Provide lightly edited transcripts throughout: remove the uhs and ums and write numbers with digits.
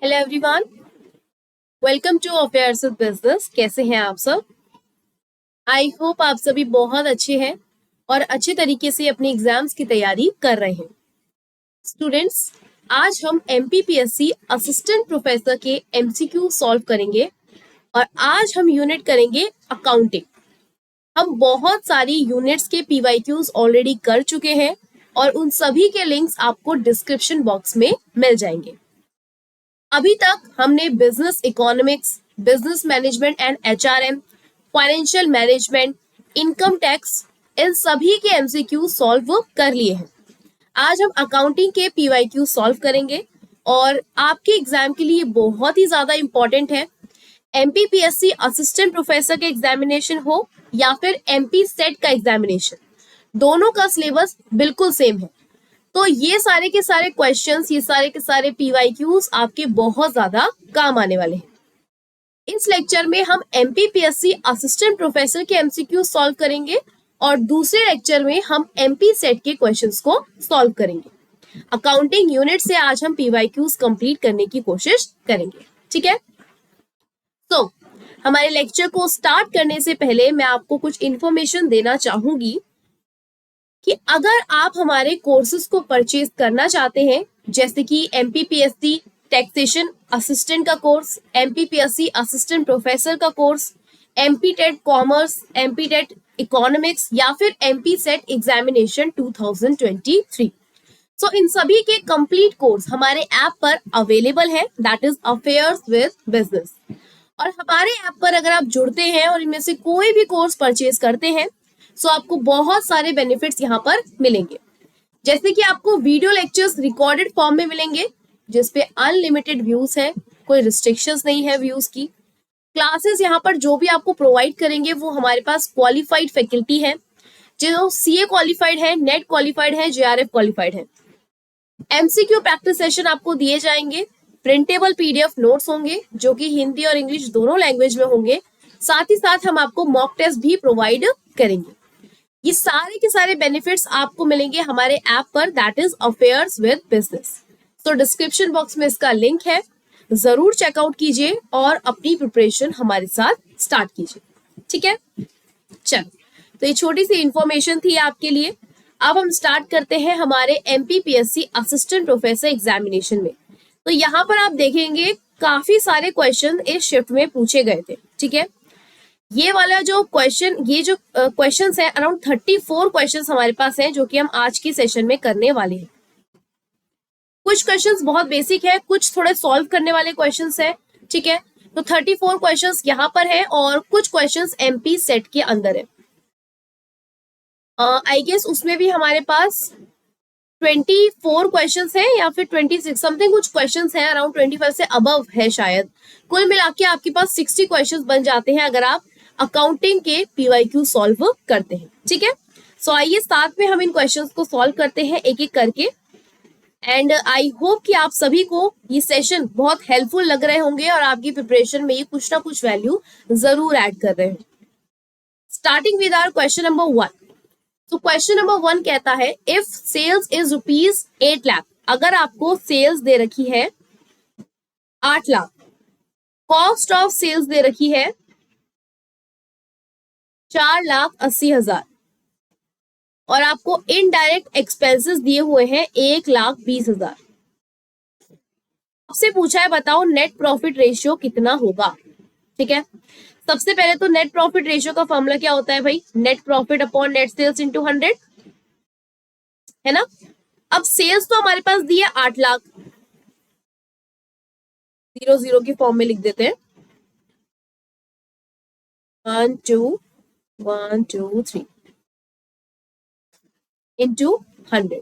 Hello everyone, welcome to affairs with business. कैसे हैं आप सब? आई होप आप सभी बहुत अच्छे हैं और अच्छे तरीके से अपनी एग्जाम्स की तैयारी कर रहे हैं। स्टूडेंट्स, आज हम एमपीपीएससी असिस्टेंट प्रोफेसर के एमसीक्यू सॉल्व करेंगे और आज हम यूनिट करेंगे अकाउंटिंग। हम बहुत सारी यूनिट्स के पीवाईक्यूज ऑलरेडी कर चुके हैं और उन सभी के लिंक्स आपको डिस्क्रिप्शन बॉक्स में मिल जाएंगे। अभी तक हमने business economics, business management and HRM, financial management, income tax, इन सभी के एमसीक्यू सॉल्व कर लिए हैं। आज हम अकाउंटिंग के पीवाईक्यू सॉल्व करेंगे और आपके एग्जाम के लिए बहुत ही ज्यादा इंपॉर्टेंट है। एमपीपीएससी असिस्टेंट प्रोफेसर के एग्जामिनेशन हो या फिर एमपी सेट का एग्जामिनेशन, दोनों का सिलेबस बिल्कुल सेम है। तो ये सारे के सारे क्वेश्चंस, ये सारे के सारे पीवाईक्यूज आपके बहुत ज्यादा काम आने वाले हैं। इस लेक्चर में हम एमपीपीएससी असिस्टेंट प्रोफेसर के एमसीक्यू सॉल्व करेंगे और दूसरे लेक्चर में हम एमपी सेट के क्वेश्चंस को सॉल्व करेंगे। अकाउंटिंग यूनिट से आज हम पीवाईक्यूज कंप्लीट करने की कोशिश करेंगे, ठीक है? तो हमारे लेक्चर को स्टार्ट करने से पहले मैं आपको कुछ इंफॉर्मेशन देना चाहूंगी कि अगर आप हमारे कोर्सेज को परचेज करना चाहते हैं, जैसे कि एमपीपीएससी टैक्सेशन असिस्टेंट का कोर्स, एमपीपीएससी असिस्टेंट प्रोफेसर का course, MP TET commerce, MP TET economics या फिर एमपी सेट एग्जामिनेशन 2023, सो इन सभी के कंप्लीट कोर्स हमारे ऐप पर अवेलेबल है, that is affairs with business. और हमारे ऐप पर अगर आप जुड़ते हैं और इनमें से कोई भी कोर्स परचेज करते हैं, सो आपको बहुत सारे बेनिफिट्स यहाँ पर मिलेंगे। जैसे कि आपको वीडियो लेक्चर्स रिकॉर्डेड फॉर्म में मिलेंगे जिसपे अनलिमिटेड व्यूज है, कोई रिस्ट्रिक्शंस नहीं है व्यूज की। क्लासेस यहाँ पर जो भी आपको प्रोवाइड करेंगे वो हमारे पास क्वालिफाइड फैकल्टी है, जो सीए क्वालिफाइड है, नेट क्वालिफाइड है, जेआरएफ क्वालिफाइड है। एमसीक्यू प्रैक्टिस सेशन आपको दिए जाएंगे, प्रिंटेबल पीडीएफ नोट्स होंगे जो कि हिंदी और इंग्लिश दोनों लैंग्वेज में होंगे। साथ ही साथ हम आपको मॉक टेस्ट भी प्रोवाइड करेंगे। ये सारे के सारे बेनिफिट्स आपको मिलेंगे हमारे ऐप पर, that is affairs with business. तो डिस्क्रिप्शन बॉक्स में इसका लिंक है, जरूर चेकआउट कीजिए और अपनी प्रिपरेशन हमारे साथ स्टार्ट कीजिए, ठीक है? चलो, तो ये छोटी सी इंफॉर्मेशन थी आपके लिए। अब हम स्टार्ट करते हैं हमारे एमपीपीएससी असिस्टेंट प्रोफेसर एग्जामिनेशन में। तो यहाँ पर आप देखेंगे काफी सारे क्वेश्चन इस शिफ्ट में पूछे गए थे, ठीक है? ये वाला जो क्वेश्चन, ये जो क्वेश्चंस है, अराउंड 34 क्वेश्चंस हमारे पास हैं जो कि हम आज की सेशन में करने वाले हैं। कुछ क्वेश्चंस बहुत बेसिक है, कुछ थोड़े सॉल्व करने वाले क्वेश्चंस है, ठीक है? तो 34 क्वेश्चंस यहाँ पर है और कुछ क्वेश्चंस एमपी सेट के अंदर है। आई गेस उसमें भी हमारे पास 24 क्वेश्चंस है या फिर 26 समथिंग कुछ क्वेश्चंस है, अराउंड 25 से अबव है शायद। कुल मिला के आपके पास 60 क्वेश्चंस बन जाते हैं अगर आप अकाउंटिंग के पीवाईक्यू सॉल्व करते हैं, ठीक है? सो आइए साथ में हम इन क्वेश्चंस को सॉल्व करते हैं एक एक करके। एंड आई होप कि आप सभी को ये सेशन बहुत हेल्पफुल लग रहे होंगे और आपकी प्रिपरेशन में ये कुछ ना कुछ वैल्यू जरूर ऐड कर रहे हैं। Starting with our question number 1। तो क्वेश्चन नंबर 1 कहता है, if sales is rupees 8 lakh, अगर आपको सेल्स दे रखी है 8 लाख, कॉस्ट ऑफ सेल्स दे रखी है 4,80,000 और आपको इनडायरेक्ट एक्सपेंसेस दिए हुए हैं 1,20,000। आपसे पूछा है बताओ नेट प्रॉफिट रेशियो कितना होगा, ठीक है? सबसे पहले तो नेट प्रॉफिट रेशियो का फॉर्मूला क्या होता है भाई? Net profit upon net sales into 100, है ना? अब सेल्स तो हमारे पास दी है 8 लाख, 0 के फॉर्म में लिख देते हैं, 1 2 1 2 3 इंटू 100।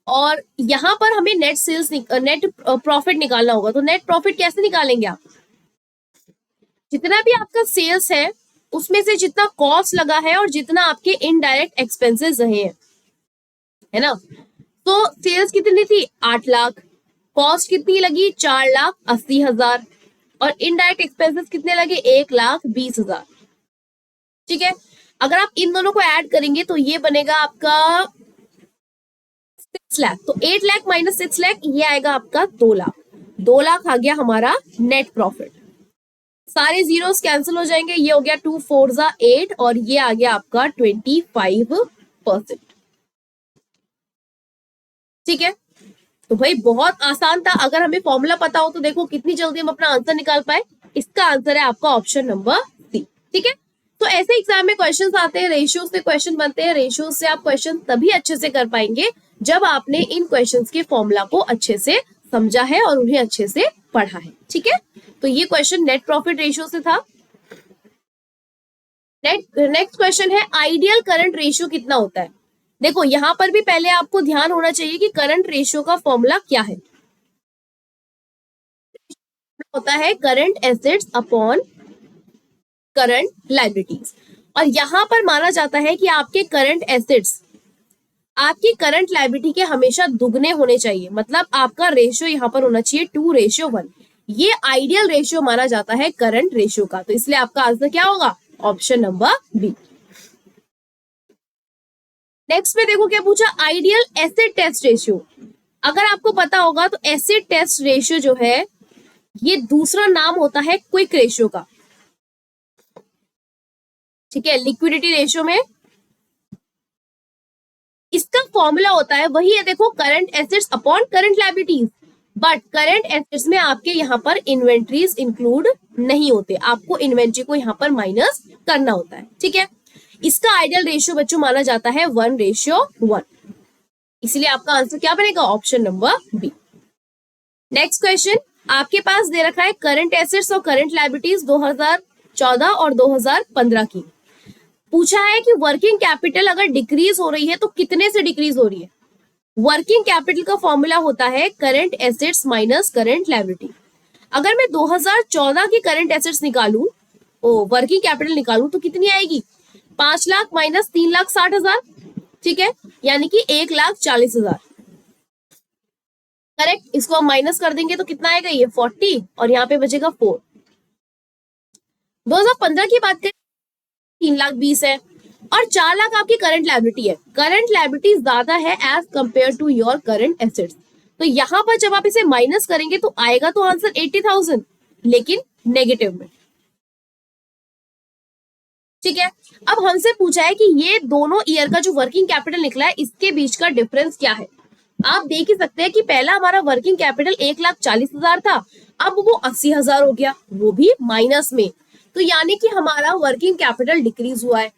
और यहां पर हमें नेट सेल्स नेट प्रॉफिट निकालना होगा। तो नेट प्रॉफिट कैसे निकालेंगे आप? जितना भी आपका सेल्स है उसमें से जितना कॉस्ट लगा है और जितना आपके इनडायरेक्ट एक्सपेंसेस रहे हैं, है ना? तो सेल्स कितनी थी? 8 लाख, कॉस्ट कितनी लगी? 4,80,000 और इनडायरेक्ट एक्सपेंसेस कितने लगे? 1,20,000, ठीक है? अगर आप इन दोनों को ऐड करेंगे तो ये बनेगा आपका 6 लाख। तो 8 लाख माइनस 6 लाख, ये आएगा आपका 2 लाख। 2 लाख आ गया हमारा नेट प्रॉफिट। सारे जीरोस कैंसिल हो जाएंगे, ये हो गया 2 4 जा 8 और ये आ गया आपका 25%। ठीक है, तो भाई बहुत आसान था। अगर हमें फॉर्मूला पता हो तो देखो कितनी जल्दी हम अपना आंसर निकाल पाए। इसका आंसर है आपका ऑप्शन नंबर सी। ठीक है, तो ऐसे एग्जाम में क्वेश्चंस आते हैं, रेशियो से क्वेश्चन बनते हैं। रेशियो से आप क्वेश्चन तभी अच्छे से कर पाएंगे जब आपने इन क्वेश्चंस के फॉर्मूला को अच्छे से समझा है और उन्हें अच्छे से पढ़ा है। ठीक है, तो ये क्वेश्चन नेट प्रॉफिट रेशियो से था। नेक्स्ट क्वेश्चन है आइडियल करंट रेशियो कितना होता है। देखो यहां पर भी पहले आपको ध्यान होना चाहिए कि करंट रेशियो का फॉर्मूला क्या है। होता है current assets upon current liabilities, और यहां पर माना जाता है कि आपके करंट एसेट्स आपकी करंट लायबिलिटी के हमेशा दुगने होने चाहिए। मतलब आपका रेशियो यहां पर होना चाहिए 2:1। ये आइडियल रेशियो माना जाता है करंट रेशियो का, तो इसलिए आपका आंसर क्या होगा, ऑप्शन नंबर बी। नेक्स्ट में देखो क्या पूछा, आइडियल एसिड टेस्ट रेशियो। अगर आपको पता होगा तो एसिड टेस्ट रेशियो जो है ये दूसरा नाम होता है क्विक रेशियो का। ठीक है, लिक्विडिटी रेशियो में इसका फॉर्मूला होता है वही है, देखो current assets upon current liabilities, but current assets में आपके यहाँ पर इन्वेंट्रीज इंक्लूड नहीं होते, आपको इन्वेंट्री को यहाँ पर माइनस करना होता है। ठीक है, इसका आइडियल रेशियो बच्चों माना जाता है 1:1, इसलिए आपका आंसर क्या बनेगा, option number B. Next question आपके पास दे रखा है करंट एसेट्स और करंट लायबिलिटीज 2014 और 2015 की। पूछा है कि वर्किंग कैपिटल अगर डिक्रीज हो रही है तो कितने से डिक्रीज हो रही है। वर्किंग कैपिटल का फॉर्मूला होता है current assets minus current liability. अगर मैं 2014 की करंट एसेट्स निकालूं, वर्किंग कैपिटल निकालूं तो कितनी आएगी, 5 लाख माइनस 3,60,000। ठीक है, यानी कि 1,40,000। करेक्ट, इसको हम माइनस कर देंगे तो कितना आएगा, ये 40 और यहाँ पे बचेगा 4। 2015 की बात करें 3,20,000 है और 4 लाख आपकी करंट लायबिलिटी है। करंट लायबिलिटी ज्यादा है as compare to your current assets, तो यहाँ पर जब आप इसे माइनस करेंगे तो आएगा तो आंसर 80,000, लेकिन नेगेटिव में। ठीक है, अब हमसे पूछा है कि ये दोनों ईयर का जो वर्किंग कैपिटल निकला है इसके बीच का डिफरेंस क्या है। आप देख ही सकते हैं कि पहला हमारा वर्किंग कैपिटल 1,40,000 था, अब वो 80,000 हो गया, वो भी माइनस में। तो यानी कि हमारा वर्किंग कैपिटल डिक्रीज हुआ है।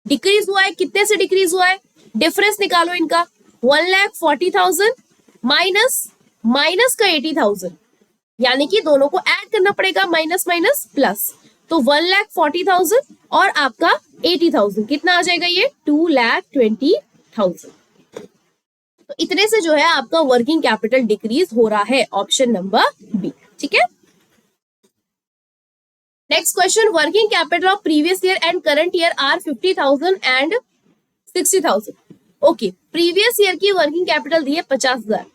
डिक्रीज हुआ है, कितने से डिक्रीज हुआ है, डिफरेंस निकालो इनका, 1,40,000 माइनस का 80,000, यानी कि दोनों को ऐड करना पड़ेगा, माइनस माइनस प्लस, तो 1,40,000 और आपका 80,000 कितना आ जाएगा, ये 2,20,000। तो इतने से जो है आपका वर्किंग कैपिटल डिक्रीज हो रहा है, ऑप्शन नंबर बी। ठीक है, next question, working capital of previous year and current year are 50,000 and 60,000। Okay, previous year की वर्किंग कैपिटल दी है 50,000,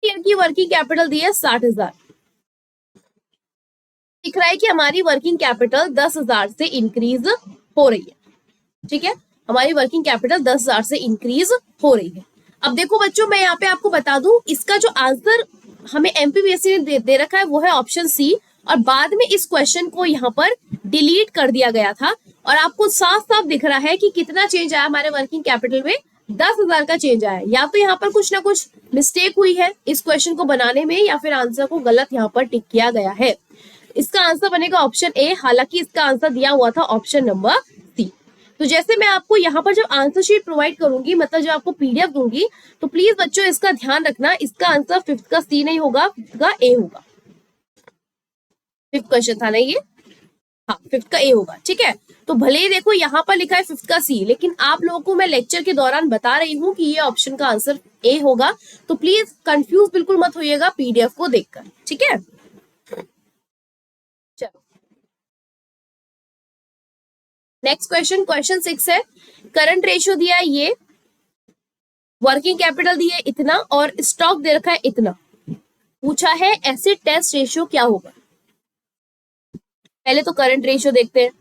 ईयर की वर्किंग कैपिटल दी है 60,000। दिख रहा है कि हमारी वर्किंग कैपिटल 10,000 से इंक्रीज हो रही है। ठीक है, हमारी वर्किंग कैपिटल 10,000 से इंक्रीज हो रही है। अब देखो बच्चों, मैं यहाँ पे आपको बता दूं, इसका जो आंसर हमें एमपीपीएससी ने दे रखा है वो है ऑप्शन सी, और बाद में इस क्वेश्चन को यहाँ पर डिलीट कर दिया गया था, और आपको साफ साफ दिख रहा है कि कितना चेंज आया हमारे वर्किंग कैपिटल में, 10,000 का चेंज आया। या तो यहाँ पर कुछ ना कुछ मिस्टेक हुई है इस क्वेश्चन को बनाने में, या फिर आंसर को गलत यहाँ पर टिक किया गया है। इसका आंसर बनेगा ऑप्शन ए, हालांकि इसका आंसर दिया हुआ था ऑप्शन नंबर सी। तो जैसे मैं आपको यहाँ पर जब आंसर शीट प्रोवाइड करूंगी, मतलब जब आपको पीडीएफ दूंगी, तो प्लीज बच्चों इसका ध्यान रखना, इसका आंसर 5th का सी नहीं होगा, 5th का ए होगा। 5th क्वेश्चन था ना ये, हाँ 5th का ए होगा। ठीक है, तो भले ही देखो यहाँ पर लिखा है 5th का सी, लेकिन आप लोगों को मैं लेक्चर के दौरान बता रही हूँ कि ये ऑप्शन का आंसर ए होगा, तो प्लीज कंफ्यूज बिल्कुल मत होइएगा पीडीएफ को देखकर। ठीक है, चलो नेक्स्ट क्वेश्चन, क्वेश्चन 6 है, करंट रेशियो दिया है ये, वर्किंग कैपिटल दी है इतना और स्टॉक दे रखा है इतना। पूछा है एसिड टेस्ट रेशियो क्या होगा। पहले तो करंट रेशियो देखते हैं,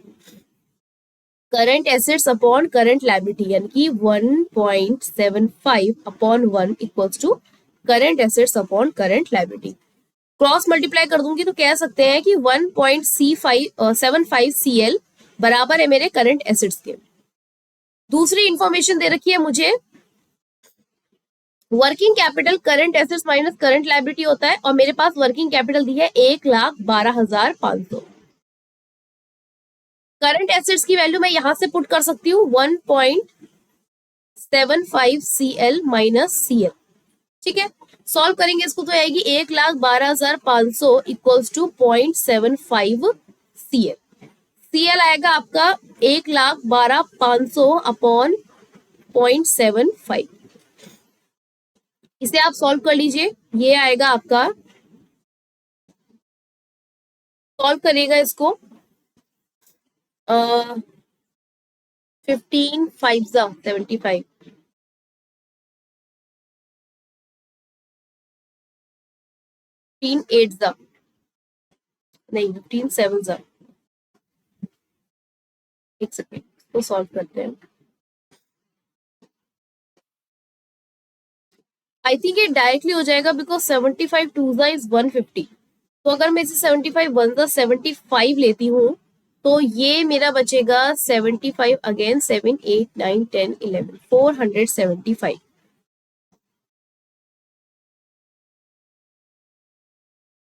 current assets upon current liability, यानी कि 1.75 upon 1 equals to current assets upon current liability. Cross multiply कर दूंगी तो कह सकते हैं कि 1.75 बराबर है मेरे करंट एसेट्स के। दूसरी इंफॉर्मेशन दे रखी है मुझे, working capital current assets minus current liability होता है, और मेरे पास वर्किंग कैपिटल दी है 1,12,500। करंट एसेट्स की वैल्यू मैं यहां से पुट कर सकती हूँ 1.75 CL माइनस CL। ठीक है, सॉल्व करेंगे इसको तो आएगी 1,12,500 इक्वल्स टू 0.75 CL। CL आएगा आपका 1,12,500 अपॉन 0.75। इसे आप सॉल्व कर लीजिए, ये आएगा आपका, सॉल्व करेगा इसको 15 5 75, 15 8 नहीं 15 7, एक सेकेंड तो सॉल्व करते हैं। आई थिंक ये डायरेक्टली हो जाएगा बिकॉज 75 2 इज 150। तो अगर मैं इसे 75 1 75 लेती हूँ तो ये मेरा बचेगा 75 अगेन 7 8 9 10 11 475।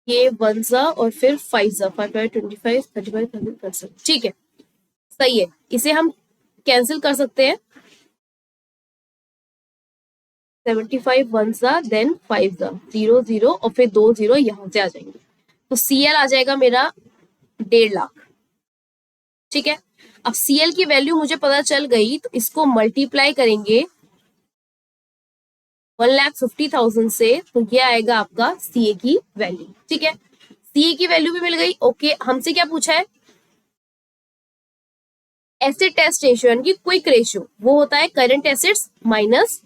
ये 1 और फिर 5 5 25 35 35। ठीक है, सही है, इसे हम कैंसिल कर सकते हैं। 75 1 देन 5 0 0 और फिर 2 0 यहां से आ जाएंगे, तो CL आ जाएगा मेरा 1.5 लाख। ठीक है, अब CL की वैल्यू मुझे पता चल गई तो इसको मल्टीप्लाई करेंगे 1,50,000 से, तो ये आएगा आपका CA की वैल्यू। ठीक है, CA की वैल्यू भी मिल गई। ओके, हमसे क्या पूछा है, एसेट टेस्ट रेशियो यानी कि क्विक रेशियो, वो होता है current assets minus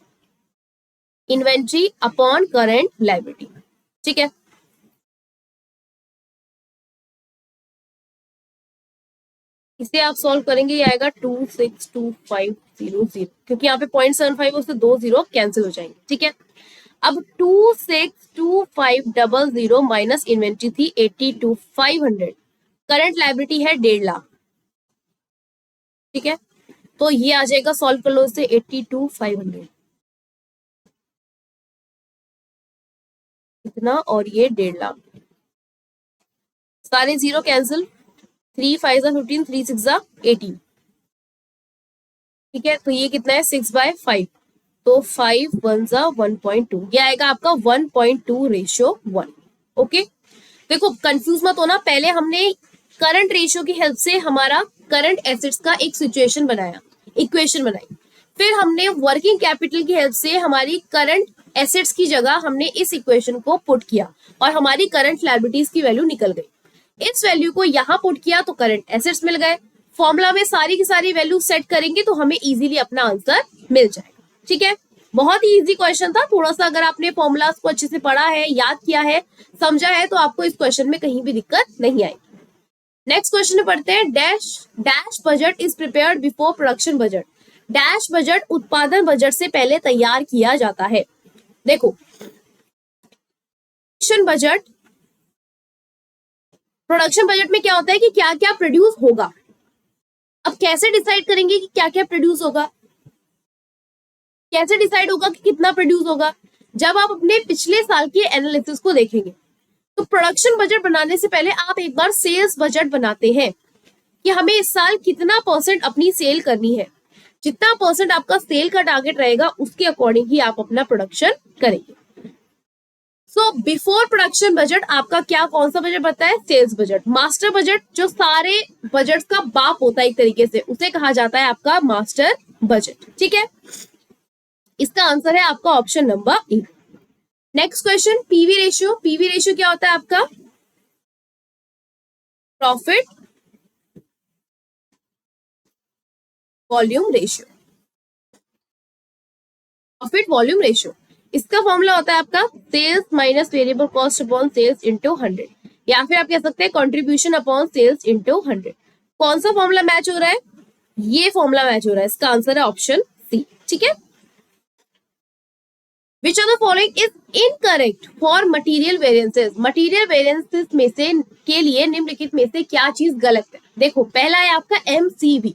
inventory upon current liability. ठीक है, इसे आप सॉल्व करेंगे, ये आएगा 262500, क्योंकि यहाँ पे 0.75 उससे 2 0 कैंसिल हो जाएंगे। ठीक है, अब 262500 माइनस इन्वेंट्री थी 82,500, करंट लायबिलिटी है 1.5 लाख। ठीक है, तो ये आ जाएगा, सॉल्व कर लो इसे, 82,500 इतना, और ये 1.5 लाख, सारे जीरो कैंसिल, 3 5 15 3 6 18। ठीक है, तो ये कितना है 6/5, तो 5 1 1.2, ये आएगा आपका 1.2 रेशियो 1। ओके, देखो कंफ्यूज मत होना, पहले हमने करंट रेशियो की हेल्प से हमारा करंट एसेट्स का एक सिचुएशन बनाया, इक्वेशन बनाई, फिर हमने वर्किंग कैपिटल की हेल्प से हमारी करंट एसेट्स की जगह हमने इस इक्वेशन को पुट किया और हमारी करंट लायबिलिटीज की वैल्यू निकल गई। इस वैल्यू को यहां पुट किया तो करंट एसेट्स मिल गए। फॉर्मूला में सारी की सारी वैल्यू सेट करेंगे तो हमें इजीली अपना आंसर मिल जाएगा। ठीक है, बहुत ही इजी क्वेश्चन था, थोड़ा सा अगर आपने फॉर्मूलाज को अच्छे से पढ़ा है, याद किया है, समझा है, तो आपको इस क्वेश्चन में कहीं भी दिक्कत नहीं आएगी। नेक्स्ट क्वेश्चन में पढ़ते हैं, dash budget is prepared before production budget. Dash budget उत्पादन बजट से पहले तैयार किया जाता है। देखो, प्रोडक्शन बजट में क्या होता है कि क्या क्या प्रोड्यूस होगा। अब कैसे डिसाइड करेंगे कि क्या क्या प्रोड्यूस होगा, कैसे डिसाइड होगा कि कितना प्रोड्यूस होगा, जब आप अपने पिछले साल के एनालिसिस को देखेंगे। तो प्रोडक्शन बजट बनाने से पहले आप एक बार सेल्स बजट बनाते हैं कि हमें इस साल कितना % अपनी सेल करनी है। जितना % आपका सेल का टारगेट रहेगा उसके अकॉर्डिंग ही आप अपना प्रोडक्शन करेंगे। सो बिफोर प्रोडक्शन बजट आपका क्या कौन सा बजट बनता है, सेल्स बजट। मास्टर बजट जो सारे बजट का बाप होता है एक तरीके से, उसे कहा जाता है आपका मास्टर बजट। ठीक है, इसका आंसर है आपका option number A. Next question, PV ratio. PV ratio क्या होता है आपका, profit volume ratio. Profit volume ratio, इसका फॉर्मूला होता है आपका sales minus variable cost upon sales into 100, या फिर आप कह सकते हैं कंट्रीब्यूशन अपॉन सेल्स इंटू 100। कौन सा फॉर्मूला मैच हो रहा है, ये फॉर्मूला मैच हो रहा है, इसका आंसर है ऑप्शन सी। ठीक है, which of the following is incorrect for material variances, material variances में से के लिए निम्नलिखित में से क्या चीज गलत है। देखो पहला है आपका MCV,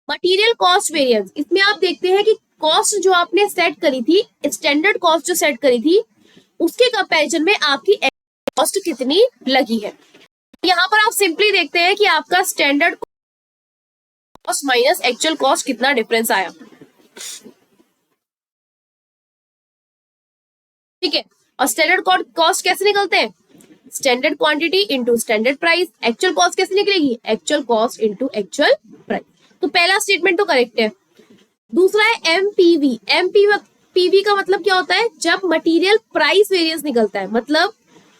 मटेरियल कॉस्ट वेरिएंस। इसमें आप देखते हैं कि कॉस्ट जो आपने सेट करी थी, स्टैंडर्ड कॉस्ट जो सेट करी थी, उसके कंपैरिजन में आपकी कॉस्ट कितनी लगी है। यहाँ पर आप सिंपली देखते हैं कि आपका standard cost minus actual cost कितना डिफरेंस आया। ठीक है, और स्टैंडर्ड कॉस्ट कैसे निकलते हैं, standard quantity into standard price. Actual cost कैसे निकलेगी, actual cost into actual price. तो पहला स्टेटमेंट तो करेक्ट है। दूसरा है MPV, MPV का मतलब क्या होता है, जब मटेरियल प्राइस वेरिएंस निकलता है, मतलब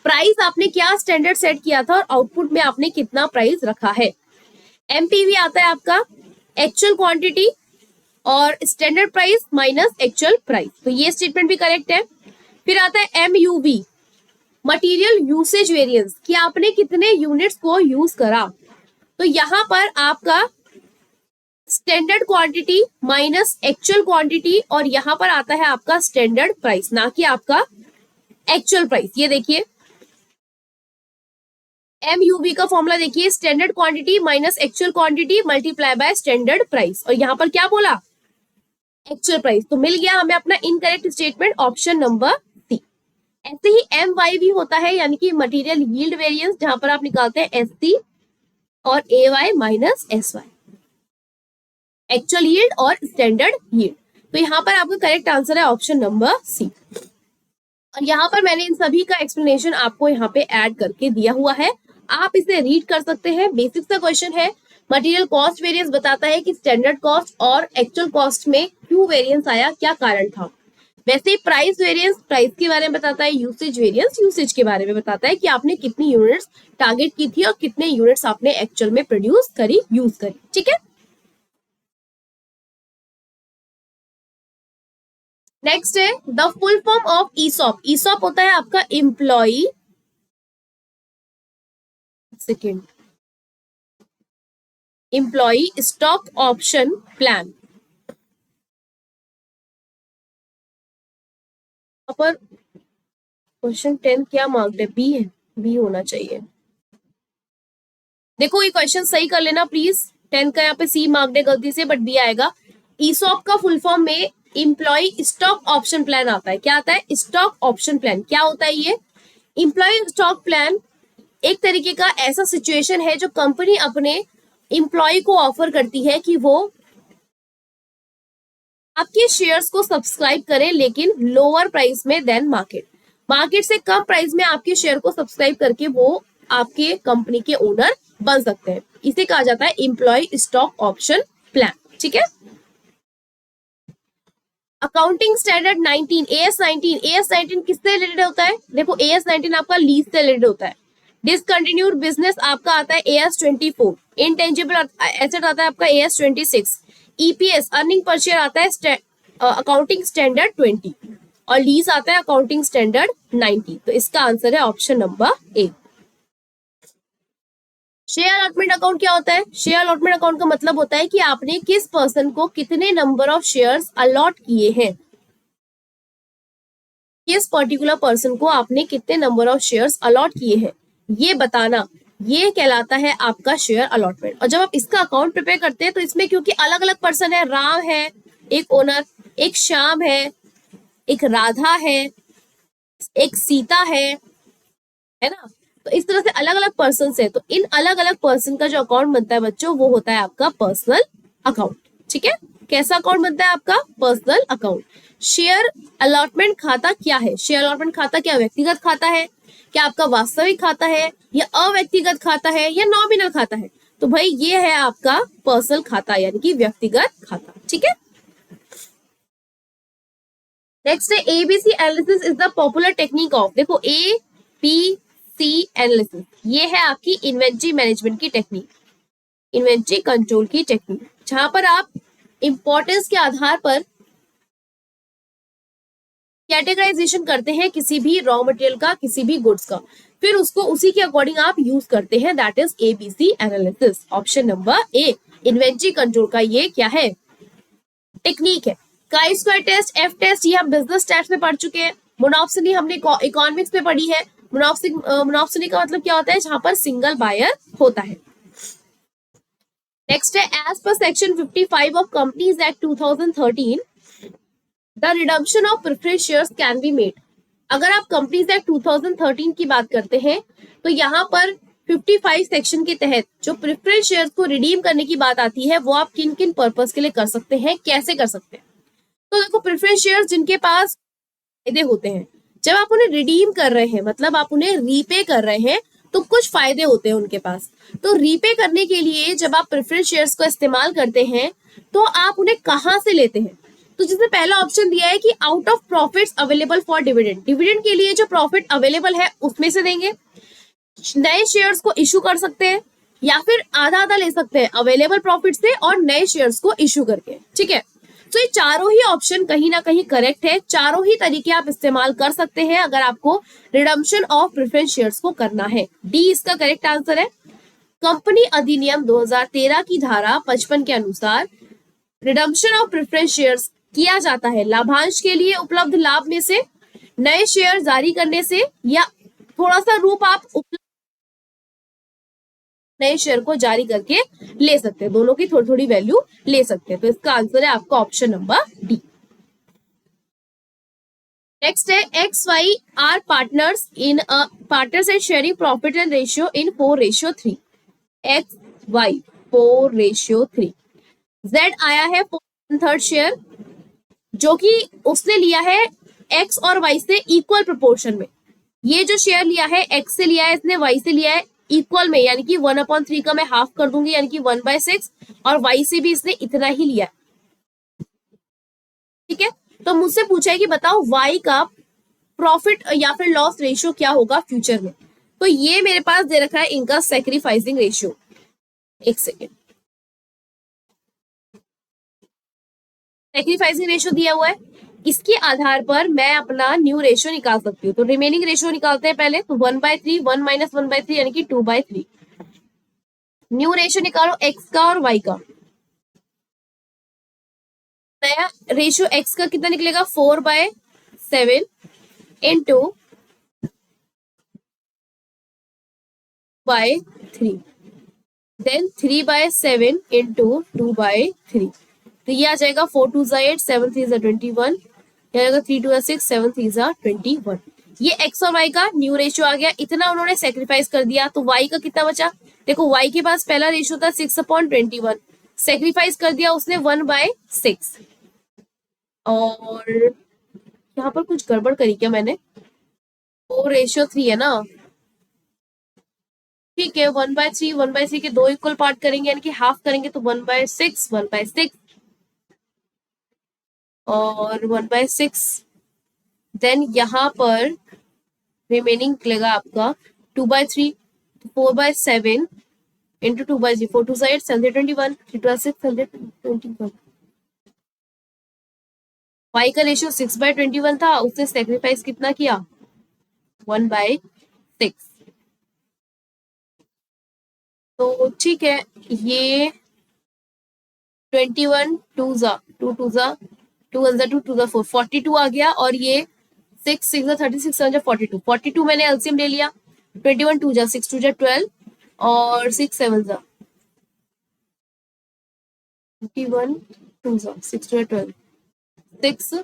प्राइस आपने क्या स्टैंडर्ड सेट किया था और आउटपुट में आपने कितना प्राइस रखा है। MPV आता है आपका एक्चुअल क्वांटिटी और standard price minus actual price, तो ये स्टेटमेंट भी करेक्ट है। फिर आता है MUV, मटेरियल यूसेज वेरिएंस, कि आपने कितने यूनिट्स को यूज करा। तो यहां पर आपका standard quantity minus actual quantity, और यहां पर आता है आपका स्टैंडर्ड प्राइस, ना कि आपका एक्चुअल प्राइस। ये देखिए MUV का फॉर्मूला देखिए, standard quantity minus actual quantity multiply by standard price, और यहां पर क्या बोला, एक्चुअल प्राइस। तो मिल गया हमें अपना incorrect statement option number C. ऐसे ही MYV होता है, यानी कि मटेरियल यील्ड वेरिएंस, जहां पर आप निकालते हैं SC और AY minus SY, actual yield और स्टैंडर्ड यील्ड। तो यहाँ पर आपका करेक्ट आंसर है ऑप्शन नंबर सी। और यहाँ पर मैंने इन सभी का एक्सप्लेनेशन आपको यहाँ पे ऐड करके दिया हुआ है, आप इसे रीड कर सकते हैं। बेसिक सा क्वेश्चन है, मटेरियल कॉस्ट वेरिएंस बताता है कि स्टैंडर्ड कॉस्ट और एक्चुअल कॉस्ट में क्यों वेरिएंस आया, क्या कारण था। वैसे ही प्राइस वेरिएंस प्राइस के बारे में बताता है, यूसेज वेरिएंस यूसेज के बारे में बताता है कि आपने कितनी यूनिट्स टारगेट की थी और कितने यूनिट्स आपने एक्चुअल में प्रोड्यूस करी, यूज करी। ठीक है, नेक्स्ट है the full form of ESOP। ESOP होता है आपका एम्प्लॉई स्टॉक ऑप्शन प्लान। पर क्वेश्चन 10 क्या मार्क्ड है, बी है, बी होना चाहिए। देखो ये क्वेश्चन सही कर लेना प्लीज, 10 का यहाँ पे सी मार्क्ड है गलती से, बट बी आएगा। ESOP का फुल फॉर्म में एम्प्लॉय स्टॉक ऑप्शन प्लान आता है। क्या आता है, स्टॉक ऑप्शन प्लान। क्या होता है ये एम्प्लॉय स्टॉक प्लान, एक तरीके का ऐसा सिचुएशन है जो कंपनी अपने एम्प्लॉय को ऑफर करती है कि वो आपके शेयर्स को सब्सक्राइब करें, लेकिन लोअर प्राइस में देन मार्केट, मार्केट से कम प्राइस में आपके शेयर को सब्सक्राइब करके वो आपके कंपनी के ओनर बन सकते हैं। इसे कहा जाता है एम्प्लॉय स्टॉक ऑप्शन प्लान। ठीक है, अकाउंटिंग स्टैंडर्ड 19 AS19 किससे रिलेटेड होता है, देखो AS19 आपका लीज से रिलेटेड होता है। डिसकंटिन्यूड बिजनेस आपका आता है AS24, इंटेंजिबल एसेट आता है आपका AS26, EPS earning per share आता है अकाउंटिंग स्टैंडर्ड 20, और लीज आता है अकाउंटिंग स्टैंडर्ड 90। तो इसका आंसर है ऑप्शन नंबर ए। शेयर अलॉटमेंट अकाउंट क्या होता है, शेयर अलॉटमेंट अकाउंट का मतलब होता है कि आपने किस पर्सन को कितने नंबर ऑफ शेयर्स अलॉट किए हैं, किस पर्टिकुलर पर्सन को आपने कितने नंबर ऑफ शेयर्स अलॉट किए हैं, ये बताना, ये कहलाता है आपका शेयर अलॉटमेंट। और जब आप इसका अकाउंट प्रिपेयर करते हैं तो इसमें क्योंकि अलग अलग पर्सन है, राम है एक ओनर, एक श्याम है, एक राधा है, एक सीता है ना, तो इस तरह से अलग अलग पर्सन है। तो इन अलग अलग पर्सन का जो अकाउंट बनता है बच्चों, वो होता है आपका पर्सनल अकाउंट। ठीक है, कैसा अकाउंट बनता है आपका, पर्सनल अकाउंट। शेयर अलॉटमेंट खाता क्या है, शेयर अलॉटमेंट खाता क्या व्यक्तिगत खाता है, क्या आपका वास्तविक खाता है, या अव्यक्तिगत खाता है, या नॉमिनल खाता है। तो भाई ये है आपका पर्सनल खाता, यानी कि व्यक्तिगत खाता। ठीक है, नेक्स्ट है ABC analysis is the popular technique of, देखो ABC एनालिसिस ये है आपकी इन्वेंट्री मैनेजमेंट की टेक्निक, इन्वेंट्री कंट्रोल की टेक्निक, जहां पर आप इंपॉर्टेंस के आधार पर कैटेगराइजेशन करते हैं किसी भी रॉ मटेरियल का, किसी भी गुड्स का, फिर उसको उसी के अकॉर्डिंग आप यूज करते हैं, that is ABC analysis. Option number A, inventory control का ये क्या है, टेक्निक है। Chi square test, F test, ये हम बिजनेस टेस्ट में पढ़ चुके हैं। मोनोप्सनी हमने इकोनॉमिक्स में पढ़ी है। मोनोप्सनी का मतलब क्या होता है, जहां पर सिंगल बायर होता है। नेक्स्ट है, एज पर section 55 of companies act 2013 the redemption of preference shares can be made. अगर आप कंपनीज एक्ट 2013 की बात करते हैं तो यहाँ पर 55 सेक्शन के तहत जो प्रेफरेंस शेयर्स को रिडीम करने की बात आती है, वो आप किन किन पर्पस के लिए कर सकते हैं, कैसे कर सकते हैं। तो देखो, प्रेफरेंस शेयर्स जिनके पास फायदे होते हैं, जब आप उन्हें रिडीम कर रहे हैं, मतलब आप उन्हें रीपे कर रहे हैं, तो कुछ फायदे होते हैं उनके पास। तो रीपे करने के लिए जब आप प्रेफरेंस शेयर्स को इस्तेमाल करते हैं तो आप उन्हें कहां से लेते हैं। तो जिसमें पहला ऑप्शन दिया है कि out of profits available for dividend, dividend के लिए जो प्रॉफिट अवेलेबल है उसमें से देंगे। नए शेयर्स को इशू कर सकते हैं, या फिर आधा आधा ले सकते हैं अवेलेबल प्रॉफिट से और नए शेयर्स को इशू करके। ठीक है, तो ये चारों ही ऑप्शन कहीं ना कहीं करेक्ट है। चारों ही तरीके आप इस्तेमाल कर सकते हैं अगर आपको रिडम्पशन ऑफ प्रेफरेंस शेयर्स को करना है। डी इसका करेक्ट आंसर है। कंपनी अधिनियम 2013 की धारा 55 के अनुसार रिडम्पशन ऑफ प्रेफरेंस शेयर्स किया जाता है लाभांश के लिए उपलब्ध लाभ में से, नए शेयर जारी करने से, या थोड़ा सा रूप आप नए शेयर को जारी करके ले सकते हैं। दोनों की थोड़ी थोड़ी वैल्यू ले सकते हैं। तो इसका आंसर है आपका ऑप्शन नंबर डी। नेक्स्ट है, X Y are partners in partners and sharing profit and ratio in 4:3। X Y 4:3। Z आया है 4/3 शेयर, जो कि उसने लिया है एक्स और वाई से इक्वल प्रोपोर्शन में। ये जो शेयर लिया है एक्स से लिया है इसने, वाई से लिया है इक्वल में, यानी कि 1/3 का मैं हाफ कर दूंगी, यानी कि 1/6, और वाई से भी इसने इतना ही लिया। ठीक है, तो मुझसे पूछा है कि बताओ वाई का प्रॉफिट या फिर लॉस रेशियो क्या होगा फ्यूचर में। तो ये मेरे पास दे रखा है इनका सैक्रिफाइसिंग रेशियो। एक सेकेंड, सैक्रिफाइसिंग रेशियो दिया हुआ है, इसके आधार पर मैं अपना न्यू रेशियो निकाल सकती हूँ। तो रिमेनिंग रेशियो निकालते हैं पहले। तो 1/3, 1 - 1/3 यानी कि 2/3। न्यू रेशियो निकालो एक्स का और वाई का। नया रेशियो एक्स का कितना निकलेगा, 4/7 इंटू 2/3, देन 3/7 इंटू 2/3। तो ये आ जाएगा 4 2 8, 7 3 21, ये आएगा 3 2 6, 7 3 21। ये एक्स और वाई का न्यू रेशियो आ गया। इतना उन्होंने सेक्रीफाइस कर दिया। तो वाई का कितना बचा, देखो वाई के पास पहला रेशियो था 6/21, सेक्रीफाइस कर दिया उसने 1/6। और यहाँ पर कुछ गड़बड़ करी क्या मैंने, 4:3 है ना। ठीक है, 1/3, 1/3 के दो इक्वल पार्ट करेंगे, यानी कि हाफ करेंगे, तो 1/6, 1/6 और 1/6। देन यहाँ पर रिमेनिंग निकलेगा आपका 2/3, 4/7 इंटू 2/3, 4 2 8, 7 21, 3 2 6, 721। वाई का रेशियो 6/21 था, उसने सेक्रीफाइस कितना किया, 1/6। तो ठीक है, ये 21 2 2 2 2 1 2 2 4 42 आ गया। और ये 6 6 36 7 42, 42 मैंने एलसीएम ले लिया। 21 2 6 2 12 और 6 7 21 2 6 2 12, 6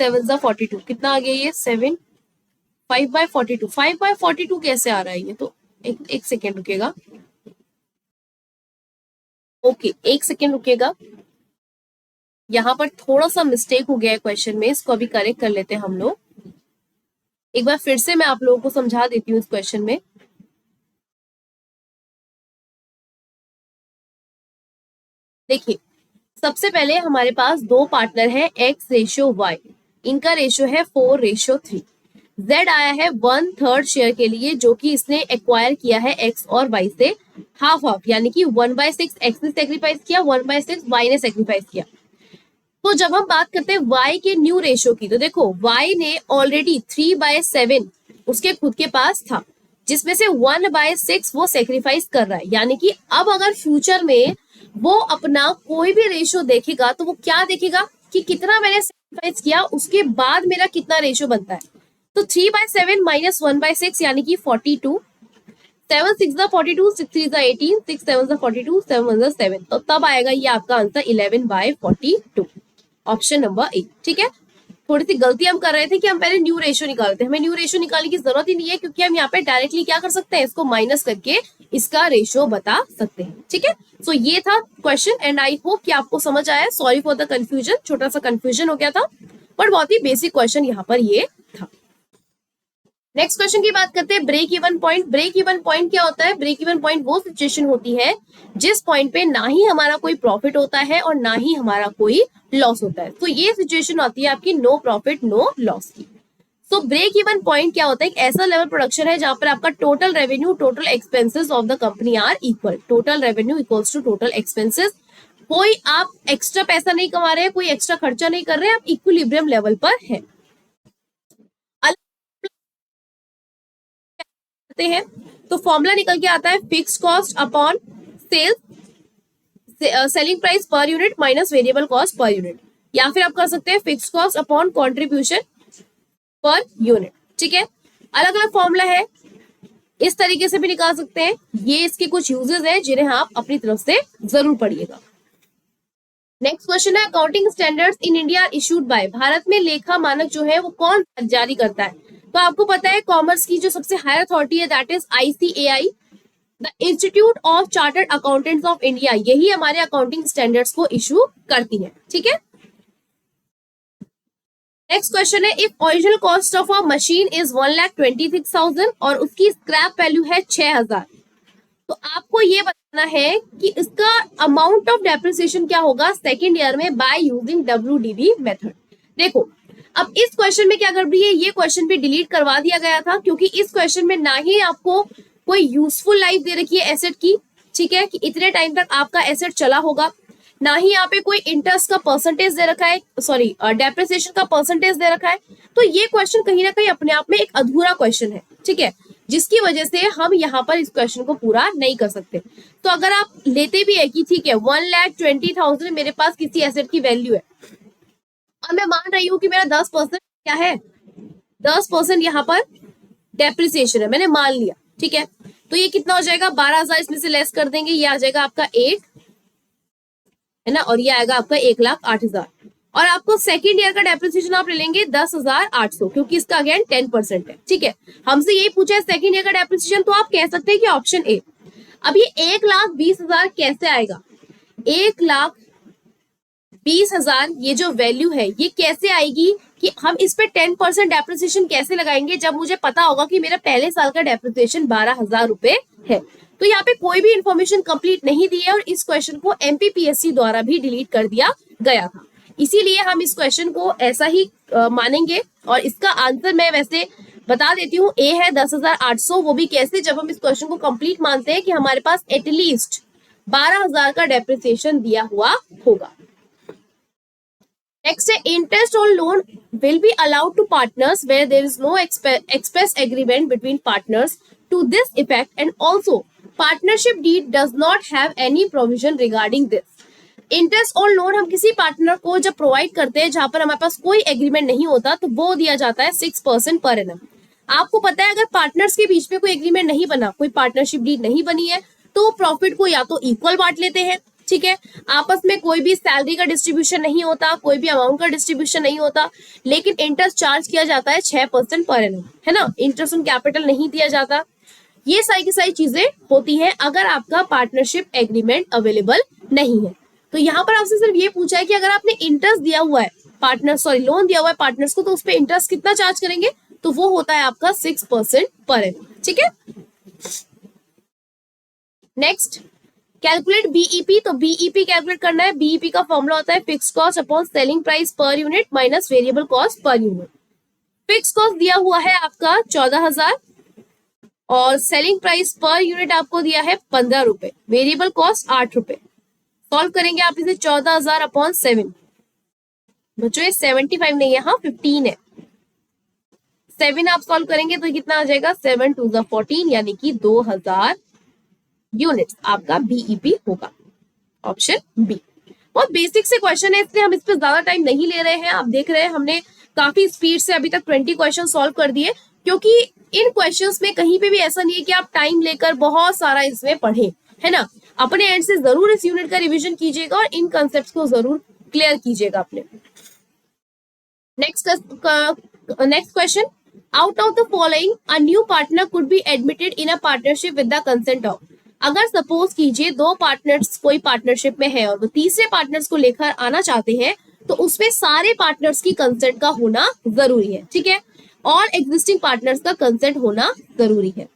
7 42, कितना आ गया ये 7। 5/42, 5/42 कैसे आ रहा है ये, तो एक सेकेंड रुकेगा। ओके, एक सेकेंड रुकेगा, यहाँ पर थोड़ा सा मिस्टेक हो गया है क्वेश्चन में, इसको अभी करेक्ट कर लेते हैं हम लोग। एक बार फिर से मैं आप लोगों को समझा देती हूँ इस क्वेश्चन में। देखिए, सबसे पहले हमारे पास दो पार्टनर है X/Y, इनका रेशियो है 4:3। Z आया है 1/3 शेयर के लिए, जो कि इसने एक्वायर किया है X और Y से हाफ हाफ, यानी कि 1/6 X ने सेक्रीफाइस किया, 1/6 Y ने सेक्रीफाइस किया। तो जब हम बात करते हैं Y के न्यू रेशियो की, तो देखो Y ने ऑलरेडी 3/7 उसके खुद के पास था, जिसमें से 1/6 वो सेक्रीफाइस कर रहा है। यानी कि अब अगर फ्यूचर में वो अपना कोई भी रेशियो देखेगा तो वो क्या देखेगा, कि कितना मैंने सैक्रिफाइस किया, उसके बाद मेरा कितना रेशियो बनता है। तो 3/7 माइनस 1/6 यानी कि 42, 7 6 42, 6 3 18, 6 7 42, 7 1 7, तो तब आएगा ये आपका आंसर 11/42, ऑप्शन नंबर ए। ठीक है, थोड़ी सी गलती हम कर रहे थे कि हम पहले न्यू रेशियो निकालते हैं, हमें न्यू रेशियो निकालने की जरूरत ही नहीं है, क्योंकि हम यहाँ पे डायरेक्टली क्या कर सकते हैं, इसको माइनस करके इसका रेशियो बता सकते हैं। ठीक है, सो ये था क्वेश्चन एंड आई होप कि आपको समझ आया। सॉरी फॉर द कंफ्यूजन, छोटा सा कंफ्यूजन हो गया था, बट बहुत ही बेसिक क्वेश्चन यहाँ पर ये था। नेक्स्ट क्वेश्चन की बात करते हैं, break even point. Break even point क्या होता है? ब्रेक इवन पॉइंट वो सिचुएशन होती है जिस पॉइंट पे ना ही हमारा कोई प्रॉफिट होता है और ना ही हमारा कोई लॉस होता है। तो ये सिचुएशन आती है आपकी नो प्रॉफिट नो लॉस की। तो ब्रेक इवन पॉइंट क्या होता है? एक ऐसा लेवल प्रोडक्शन है जहां पर आपका total revenue total expenses of the company are equal. Total revenue equals to total expenses. कोई आप एक्स्ट्रा पैसा नहीं कमा रहे हैं, कोई एक्स्ट्रा खर्चा नहीं कर रहे हैं, आप इक्विलिब्रियम लेवल पर है। हैं तो फॉर्मूला निकल के आता है fix cost upon sales, selling price per unit minus variable cost per unit, या फिर आप कर सकते हैं fix cost upon contribution per unit. ठीक है, अलग अलग फॉर्मूला है, इस तरीके से भी निकाल सकते हैं। ये इसके कुछ यूजेस हैं जिन्हें आप अपनी तरफ से जरूर पढ़िएगा। नेक्स्ट क्वेश्चन है, accounting standards in India issued by. Bharat में लेखा मानक जो है वो कौन जारी करता है? तो आपको पता है कॉमर्स की जो सबसे हायर अथॉरिटी है that is ICAI, the institute of chartered accountants of India, यही हमारे अकाउंटिंग स्टैंडर्ड्स को इशू करती है। ठीक है, नेक्स्ट क्वेश्चन है, if original cost of a machine is 1,26,000 और उसकी स्क्रैप वैल्यू है 6,000, तो आपको ये बताना है कि इसका अमाउंट ऑफ डेप्रिसिएशन क्या होगा सेकेंड ईयर में बाय यूजिंग WDV मेथड। देखो, अब इस क्वेश्चन में क्या कर रही है, ये क्वेश्चन भी डिलीट करवा दिया गया था, क्योंकि इस क्वेश्चन में ना ही आपको कोई यूजफुल लाइफ दे रखी है एसेट की, ठीक है, कि इतने टाइम तक आपका एसेट चला होगा, ना ही यहाँ पे कोई इंटरेस्ट का परसेंटेज दे रखा है, सॉरी डेप्रिसिएशन का परसेंटेज दे रखा है। तो ये क्वेश्चन कहीं ना कहीं अपने आप में एक अधूरा क्वेश्चन है। ठीक है, जिसकी वजह से हम यहाँ पर इस क्वेश्चन को पूरा नहीं कर सकते। तो अगर आप लेते भी है कि ठीक है 1,20,000 मेरे पास किसी एसेट की वैल्यू है, और मैं मान रही हूँ कि मेरा 10% क्या है, 10% यहाँ पर डेप्रिसिएशन है, मैंने मान लिया। ठीक है, तो ये कितना हो जाएगा, 12,000 इसमें से लेस कर देंगे, ये आ जाएगा आपका 8 है ना, और ये आएगा आपका 1,08,000। और आपको सेकेंड ईयर का डेप्रिसिएशन आप ले लेंगे 10,800, क्योंकि इसका अगेन 10% है। ठीक है, हमसे यही पूछा है सेकेंड ईयर का डेप्रिसिएशन, तो आप कह सकते हैं कि ऑप्शन ए। अब ये 1,20,000 कैसे आएगा? 1,20,000 ये जो वैल्यू है ये कैसे आएगी कि हम इस पे 10% डेप्रिसिएशन कैसे लगाएंगे, जब मुझे पता होगा कि मेरा पहले साल का डेप्रिसिएशन 12,000 रुपए है। तो यहाँ पे कोई भी इंफॉर्मेशन कंप्लीट नहीं दी है और इस क्वेश्चन को MPPSC द्वारा भी डिलीट कर दिया गया था, इसीलिए हम इस क्वेश्चन को ऐसा ही मानेंगे। और इसका आंसर मैं वैसे बता देती हूँ, ए है 10,800। वो भी कैसे, जब हम इस क्वेश्चन को कंप्लीट मानते हैं कि हमारे पास एटलीस्ट 12,000 का डेप्रिसिएशन दिया हुआ होगा। नेक्स्ट है, interest on loan will be allowed to partners where there is no express agreement between partners to this effect and also partnership deed does not have any provision regarding this. Interest on loan हम किसी partner को जब provide करते हैं जहां पर हमारे पास कोई एग्रीमेंट नहीं होता, तो वो दिया जाता है 6% पर एनम। आपको पता है अगर पार्टनर्स के बीच में कोई एग्रीमेंट नहीं बना, कोई पार्टनरशिप डीड नहीं बनी है, तो प्रॉफिट को या तो इक्वल बांट लेते हैं। ठीक है, आपस में कोई भी सैलरी का डिस्ट्रीब्यूशन नहीं होता, कोई भी अमाउंट का डिस्ट्रीब्यूशन नहीं होता, लेकिन इंटरेस्ट चार्ज किया जाता है 6% पर एनम, है ना, इंटरेस्ट ऑन कैपिटल नहीं दिया जाता। ये सारी की सारी चीजें होती हैं अगर आपका पार्टनरशिप एग्रीमेंट अवेलेबल नहीं है। तो यहाँ पर आपसे सिर्फ ये पूछा है कि अगर आपने इंटरेस्ट दिया हुआ है लोन दिया हुआ है पार्टनर्स को, तो उस पर इंटरेस्ट कितना चार्ज करेंगे, तो वो होता है आपका 6% पर एनम। ठीक है, नेक्स्ट कैलकुलेट BEP। तो BEP कैलकुलेट करना है। BEP का फॉर्मूला होता है fix cost upon selling price per unit minus variable cost per unit. Fix cost दिया हुआ है आपका 14,000 और सेलिंग प्राइस पर यूनिट आपको दिया है 15 रुपए, वेरिएबल कॉस्ट 8 रुपए। सॉल्व करेंगे आप इसे 14,000 अपॉन 7, बच्चों ये 75 नहीं है, हाँ 15 है। 7 आप सॉल्व करेंगे तो कितना आ जाएगा, 7 2 14, यानी कि 2,000 यूनिट्स आपका BEP होगा, ऑप्शन बी। बहुत बेसिक से क्वेश्चन है, इसलिए हम इस पर ज्यादा टाइम नहीं ले रहे हैं। आप देख रहे हैं हमने काफी स्पीड से अभी तक 20 क्वेश्चन सॉल्व कर दिए, क्योंकि इन क्वेश्चंस में कहीं पे भी ऐसा नहीं है कि आप टाइम लेकर बहुत सारा इसमें पढ़े, है ना। अपने एंड से जरूर इस यूनिट का रिवीजन कीजिएगा और इन कॉन्सेप्ट्स को जरूर क्लियर कीजिएगा अपने। Next question, out of the following a new partner could be admitted in a partnership with the consent of. अगर सपोज कीजिए दो पार्टनर्स कोई पार्टनरशिप में है और वो तीसरे पार्टनर्स को लेकर आना चाहते हैं, तो उसमें सारे पार्टनर्स की कंसेंट का होना जरूरी है, ठीक है। ऑल एग्जिस्टिंग पार्टनर्स का कंसेंट होना जरूरी है।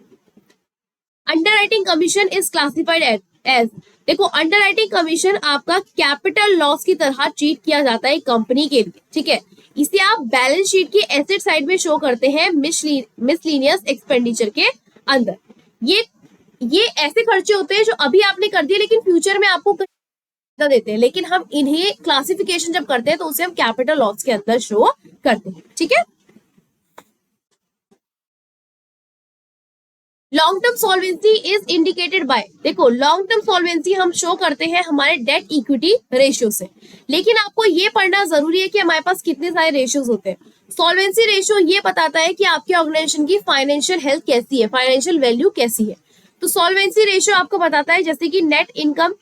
Underwriting commission is classified as, देखो अंडरराइटिंग कमीशन आपका कैपिटल लॉस की तरह ट्रीट किया जाता है कंपनी के लिए, ठीक है। इसे आप बैलेंस शीट की एसेट साइड में शो करते हैं मिसलिनियस एक्सपेंडिचर के अंदर। ये ऐसे खर्चे होते हैं जो अभी आपने कर दिए लेकिन फ्यूचर में आपको देते हैं, लेकिन हम इन्हें क्लासिफिकेशन जब करते हैं तो उसे हम कैपिटल लॉस के अंदर शो करते हैं, ठीक है। Long term solvency is indicated by, देखो लॉन्ग टर्म सॉल्वेंसी हम शो करते हैं हमारे डेट इक्विटी रेशियो से, लेकिन आपको ये पढ़ना जरूरी है कि हमारे पास कितने सारे रेशियोज होते हैं। सॉल्वेंसी रेशियो ये बताता है कि आपके ऑर्गेनाइजेशन की फाइनेंशियल हेल्थ कैसी है, फाइनेंशियल वैल्यू कैसी है। तो सॉल्वेंसी रेशियो आपको बताता है जैसे कि नेट इनकम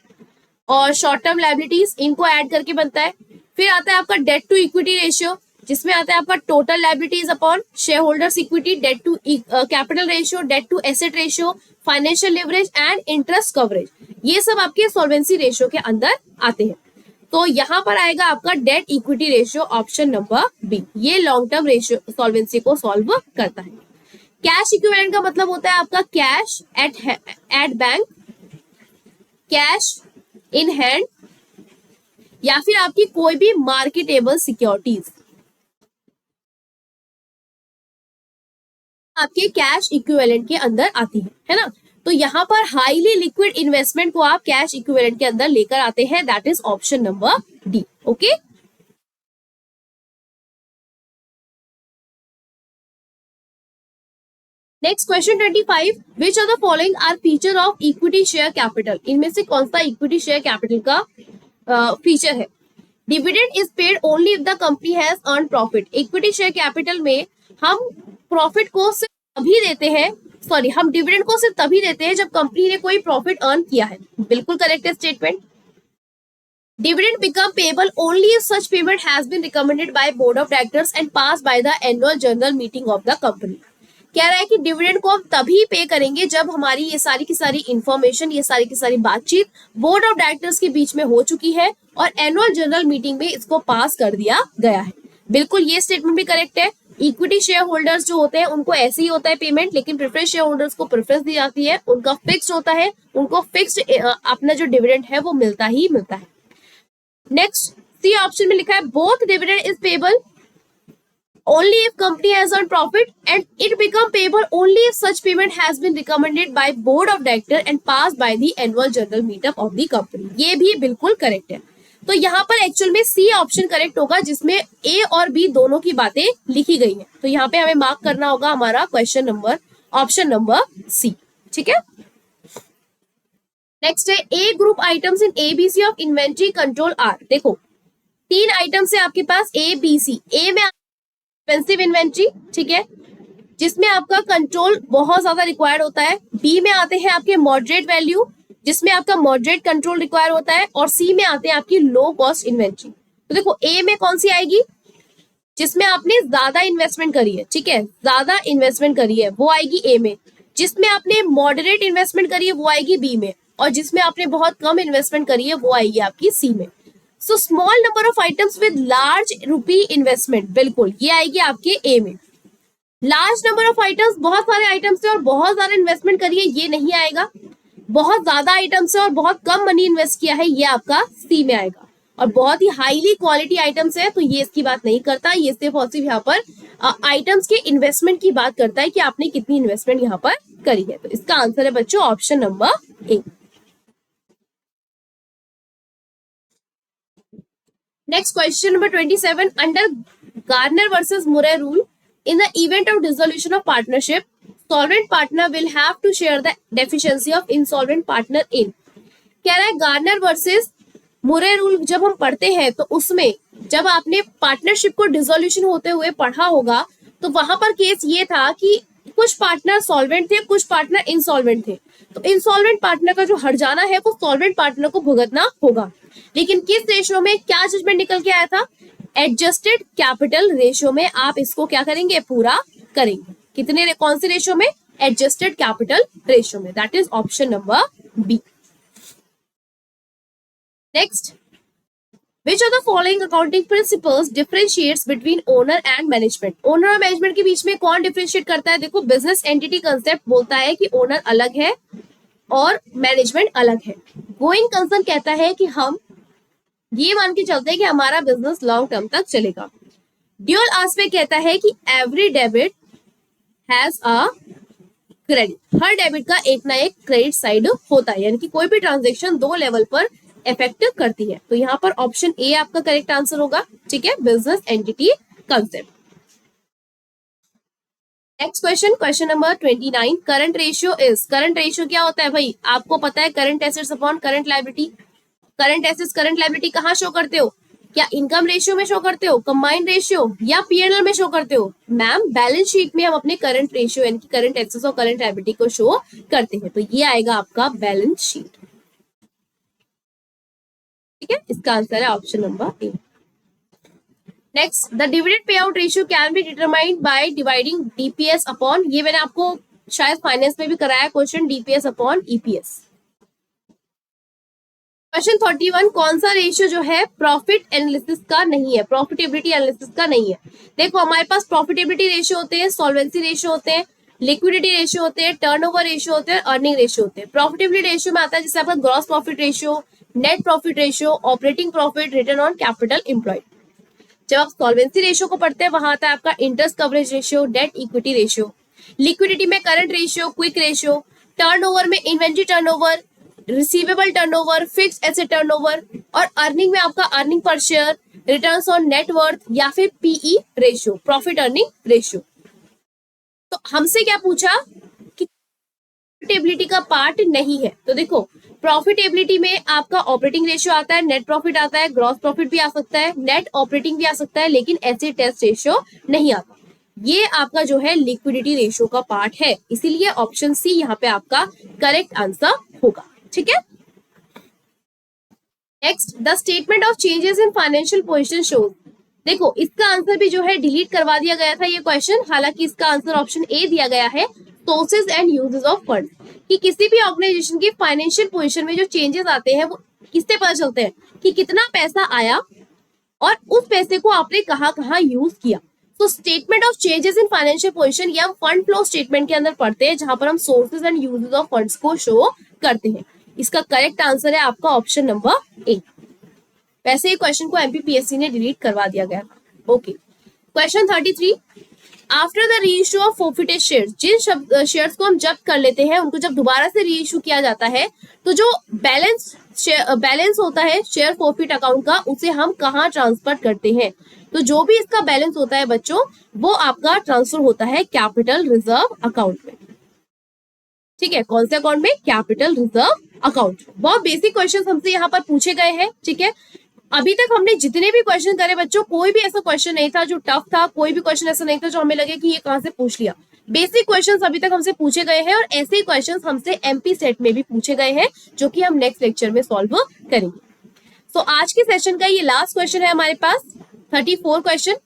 और शॉर्ट टर्म लायबिलिटीज, इनको ऐड करके बनता है। फिर आता है आपका डेट टू इक्विटी रेशियो, जिसमें आता है आपका total liabilities upon share holders equity, debt to capital ratio, debt to asset ratio, financial leverage and interest coverage. ये सब आपके सॉल्वेंसी रेशियो के अंदर आते हैं। तो यहाँ पर आएगा आपका debt equity ratio, option number B, ये लॉन्ग टर्म रेशियो सॉल्वेंसी को सॉल्व करता है। कैश इक्विवेलेंट का मतलब होता है आपका cash at bank, cash in hand, या फिर आपकी कोई भी मार्केटेबल सिक्योरिटीज आपके कैश इक्विवेलेंट के अंदर आती है ना। तो यहाँ पर हाईली लिक्विड इन्वेस्टमेंट को आप कैश इक्विवेलेंट के अंदर लेकर आते हैं, that is option number D, okay. Next question 25, which are the following are feature of equity share capital, इनमें से कौन सा इक्विटी शेयर कैपिटल का फीचर है। Dividend is paid only if the company has earn profit, equity share capital में हम profit को सिर्फ तभी देते हैं, सॉरी हम डिविडेंड को सिर्फ तभी देते हैं जब कंपनी ने कोई प्रॉफिट अर्न किया है, बिल्कुल करेक्ट है statement. Dividend become payable only if such payment has been recommended by board of directors and pass by the annual general meeting of the company. कह रहा है कि डिविडेंड को हम तभी पे करेंगे जब हमारी ये सारी की सारी इंफॉर्मेशन, ये सारी की सारी बातचीत बोर्ड ऑफ डायरेक्टर्स के बीच में हो चुकी है और एनुअल जनरल मीटिंग में इसको पास कर दिया गया है। बिल्कुल ये स्टेटमेंट भी करेक्ट है। इक्विटी शेयर होल्डर्स जो होते हैं उनको ऐसे ही होता है पेमेंट, लेकिन प्रेफरेंस शेयर होल्डर्स को प्रेफरेंस दी जाती है, उनका फिक्स्ड होता है, उनको फिक्स्ड अपना जो डिविडेंड है वो मिलता ही मिलता है। नेक्स्ट सी ऑप्शन में लिखा है both dividend is payable only if company has earned profit and it become payable only if such payment has been recommended by board of director and passed by the annual general meetup of the company। ये भी बिल्कुल correct है। तो यहाँ पर actual में C option correct होगा जिसमें ए और बी दोनों की बातें लिखी गई है। तो यहाँ पे हमें मार्क करना होगा हमारा question number option number C, ठीक है। नेक्स्ट है a group items in ABC of inventory control are, देखो तीन आइटम्स है आपके पास ए बी सी। ए में एक्सपेंसिव इन्वेंट्री, ठीक है, जिसमें आपका कंट्रोल बहुत ज्यादा रिक्वायर्ड होता है। बी में आते हैं आपके मॉडरेट वैल्यू, जिसमें आपका मॉडरेट कंट्रोल रिक्वायर होता है, और सी में आते हैं आपकी लो कॉस्ट इन्वेंट्री। तो देखो ए में कौन सी आएगी, जिसमें आपने ज्यादा इन्वेस्टमेंट करी है, ठीक है, ज्यादा इन्वेस्टमेंट करी है वो आएगी ए में। जिसमें आपने मॉडरेट इन्वेस्टमेंट करी है वो आएगी बी में, और जिसमें आपने बहुत कम इन्वेस्टमेंट करी है वो आएगी आपकी सी में। So small number of items with large rupee investment, बिल्कुल ये आएगी आपके ए में। लार्ज नंबर ऑफ आइटम्स, बहुत सारे आइटम्स से और बहुत ज्यादा इन्वेस्टमेंट करिए, ये नहीं आएगा। बहुत ज्यादा आइटम्स से और बहुत कम मनी इन्वेस्ट किया है, ये आपका सी में आएगा। और बहुत ही हाईली क्वालिटी आइटम्स है तो ये इसकी बात नहीं करता, ये सिर्फ और सिर्फ यहाँ पर आइटम्स के इन्वेस्टमेंट की बात करता है कि आपने कितनी इन्वेस्टमेंट यहाँ पर करी है। तो इसका आंसर है बच्चों option number A. Next question number 27. Under Garner versus Murray rule, in the event of dissolution of partnership, solvent partner will have to share the deficiency of insolvent partner in. कह रहा है Garner versus मुरे rule जब हम पढ़ते हैं तो उसमें जब आपने पार्टनरशिप को डिसोल्यूशन होते हुए पढ़ा होगा तो वहां पर केस ये था कि कुछ पार्टनर सॉल्वेंट थे, कुछ पार्टनर इंसॉल्वेंट थे, तो इंसॉल्वेंट पार्टनर का जो हर्जाना है वो सॉल्वेंट पार्टनर को भुगतना होगा। लेकिन किस रेशियो में क्या जजमेंट निकल के आया था? एडजस्टेड कैपिटल रेशियो में आप इसको क्या करेंगे? पूरा करेंगे। कितने, कौन से रेशियो में? एडजस्टेड कैपिटल रेशियो में। That is option number B. Next, Which of the following accounting principles differentiates between owner and management? Owner और मैनेजमेंट के बीच में कौन डिफरेंशिएट करता है? देखो, बिजनेस एंटिटी कंसेप्ट बोलता है कि ओनर अलग है और मैनेजमेंट अलग है। गोइंग कंसर्न कहता है कि हम ये मान के चलते हैं कि हमारा बिजनेस लॉन्ग टर्म तक चलेगा। ड्यूअल एस्पेक्ट कहता है कि every debit has a credit, her debit का एक ना एक क्रेडिट साइड होता है, यानी कि कोई भी ट्रांजेक्शन दो लेवल पर इफेक्ट करती है। तो यहाँ पर ऑप्शन ए आपका करेक्ट आंसर होगा। ठीक है, business entity concept. Next question, question number 29, current ratio is. Current ratio क्या होता है भाई? आपको पता है, current assets upon current liability. Current assets current liability कहाँ शो करते हो? क्या इनकम रेशियो में शो करते हो, कंबाइंड रेशियो, या पीएनएल में शो करते हो? मैम, बैलेंस शीट में हम अपने करंट रेशियो यानी कि करंट एसेट्स और करंट लायबिलिटी को शो करते हैं। तो ये आएगा आपका बैलेंस शीट। ठीक है, इसका आंसर है option number A. Next, the dividend payout ratio can be determined by dividing DPS upon, ये मैंने आपको शायद फाइनेंस में भी कराया question, DPS upon EPS. Question 31, कौन सा रेशियो जो है प्रॉफिट एनालिसिस का नहीं है, प्रॉफिटेबिलिटी एनालिसिस का नहीं है? देखो, हमारे पास प्रॉफिटेबिलिटी रेशियो होते हैं, सॉल्वेंसी रेशियो होते हैं, लिक्विडिटी रेशियो होते हैं, टर्नओवर रेशियो होते हैं, अर्निंग रेशियो होते हैं। प्रॉफिटेबिलिटी रेशियो में आता है जैसे आपका gross profit ratio, net profit ratio, operating profit, return on capital employed. जब आप सॉल्वेंसी रेशियो को पढ़ते हैं वहां आता है आपका interest coverage ratio, debt equity ratio. Liquidity में current ratio, quick ratio. Turnover में inventory turnover, receivable turnover, fixed asset turnover. और अर्निंग में आपका earning per share, returns on net worth, या फिर PE ratio, profit earning ratio. तो हमसे क्या पूछा कि प्रॉफिटेबिलिटी का पार्ट नहीं है। तो देखो, प्रॉफिटेबिलिटी में आपका ऑपरेटिंग रेशियो आता है, नेट प्रॉफिट आता है, ग्रॉस प्रॉफिट भी आ सकता है, नेट ऑपरेटिंग भी आ सकता है, लेकिन एसिड टेस्ट रेशियो नहीं आता। ये आपका जो है लिक्विडिटी रेशियो का पार्ट है, इसीलिए ऑप्शन सी यहाँ पे आपका करेक्ट आंसर होगा। ठीक है, next, the statement of changes in financial position shows. देखो, इसका आंसर भी जो है डिलीट करवा दिया गया था ये क्वेश्चन, हालांकि इसका आंसर ऑप्शन ए दिया गया है, sources and uses of fund. कि किसी भी ऑर्गेनाइजेशन की फाइनेंशियल पोजीशन में जो चेंजेस आते हैं वो किससे पता चलते हैं? कि कितना पैसा आया और उस पैसे को आपने कहाँ कहाँ यूज किया। तो statement of changes in financial position ये हम फंड फ्लो स्टेटमेंट के अंदर पढ़ते हैं, जहां पर हम sources and uses of funds को शो करते हैं। इसका करेक्ट आंसर है आपका ऑप्शन नंबर ए। वैसे ही क्वेश्चन को एमपीपीएससी ने डिलीट करवा दिया गया था। Okay, question 33, after the reissue of forfeited shares, जिन शेयर्स को हम जब्त कर लेते हैं उनको जब दोबारा से रीइश्यू किया जाता है तो जो बैलेंस होता है शेयर फोर्फिट अकाउंट का, उसे हम कहाँ ट्रांसफर करते हैं? तो जो भी इसका बैलेंस होता है बच्चों, वो आपका ट्रांसफर होता है कैपिटल रिजर्व अकाउंट में। ठीक है, कौन से अकाउंट में? Capital reserve account. बहुत बेसिक क्वेश्चन हमसे यहाँ पर पूछे गए हैं। ठीक है, अभी तक हमने जितने भी क्वेश्चन करे बच्चों, कोई भी ऐसा क्वेश्चन नहीं था जो टफ था, कोई भी क्वेश्चन ऐसा नहीं था जो हमें लगे कि ये कहां से पूछ लिया। बेसिक क्वेश्चंस अभी तक हमसे पूछे गए हैं और ऐसे ही क्वेश्चंस हमसे एमपी सेट में भी पूछे गए हैं, जो कि हम नेक्स्ट लेक्चर में सॉल्व करेंगे। तो आज के सेशन का ये लास्ट क्वेश्चन है हमारे पास, 34 question.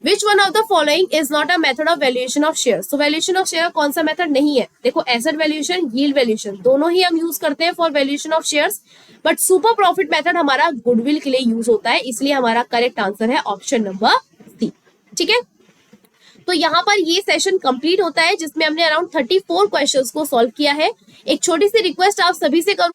Which one of the following is not a method of valuation of shares? तो वैल्यूएशन ऑफ शेयर कौन सा मेथड नहीं है? देखो, एसेट वैल्यूएशन, यील्ड वैल्यूएशन दोनों ही हम यूज करते हैं for valuation of shares, but super profit method हमारा गुडविल के लिए यूज होता है, इसलिए हमारा करेक्ट आंसर है ऑप्शन नंबर सी। ठीक है, तो यहाँ पर ये सेशन कंप्लीट होता है जिसमें हमने अराउंड 34 क्वेश्चंस को सॉल्व किया है। एक छोटी सी रिक्वेस्ट आप सभी से करूँ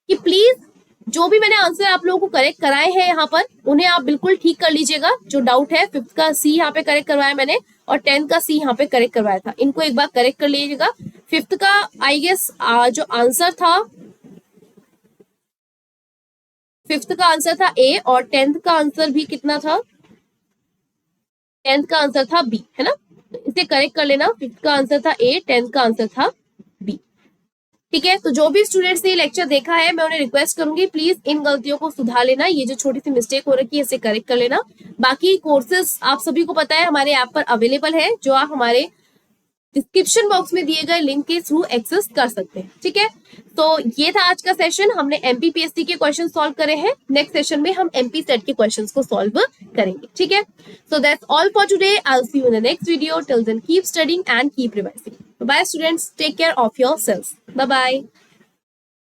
कि प्लीज जो भी मैंने आंसर आप लोगों को करेक्ट कराए हैं यहाँ पर, उन्हें आप बिल्कुल ठीक कर लीजिएगा। जो डाउट है, 5th का सी यहाँ पे करेक्ट करवाया मैंने और 10th का सी यहाँ पे करेक्ट करवाया था, इनको एक बार करेक्ट कर लीजिएगा। 5th का आई गेस जो आंसर था, 5th का आंसर था ए और 10th का आंसर भी कितना था? 10th का आंसर था बी, है ना? तो इसे करेक्ट कर लेना। 5th का आंसर था ए, 10th का आंसर था बी। ठीक है, तो जो भी स्टूडेंट्स ने लेक्चर देखा है मैं उन्हें रिक्वेस्ट करूंगी प्लीज इन गलतियों को सुधार लेना, ये जो छोटी सी मिस्टेक हो रखी है इसे करेक्ट कर लेना। बाकी कोर्सेज आप सभी को पता है हमारे ऐप पर अवेलेबल है, जो आप हमारे डिस्क्रिप्शन बॉक्स में दिए गए लिंक के थ्रू एक्सेस कर सकते हैं। ठीक है, तो ये था आज का सेशन, हमने एमपीपीएससी के क्वेश्चन सॉल्व करे हैं। नेक्स्ट सेशन में हम एमपी सेट के क्वेश्चंस को सॉल्व करेंगे। ठीक है, so that's all for today, I will see you in the next video, till then keep studying and keep revising. Bye students, take care of yourselves, bye bye.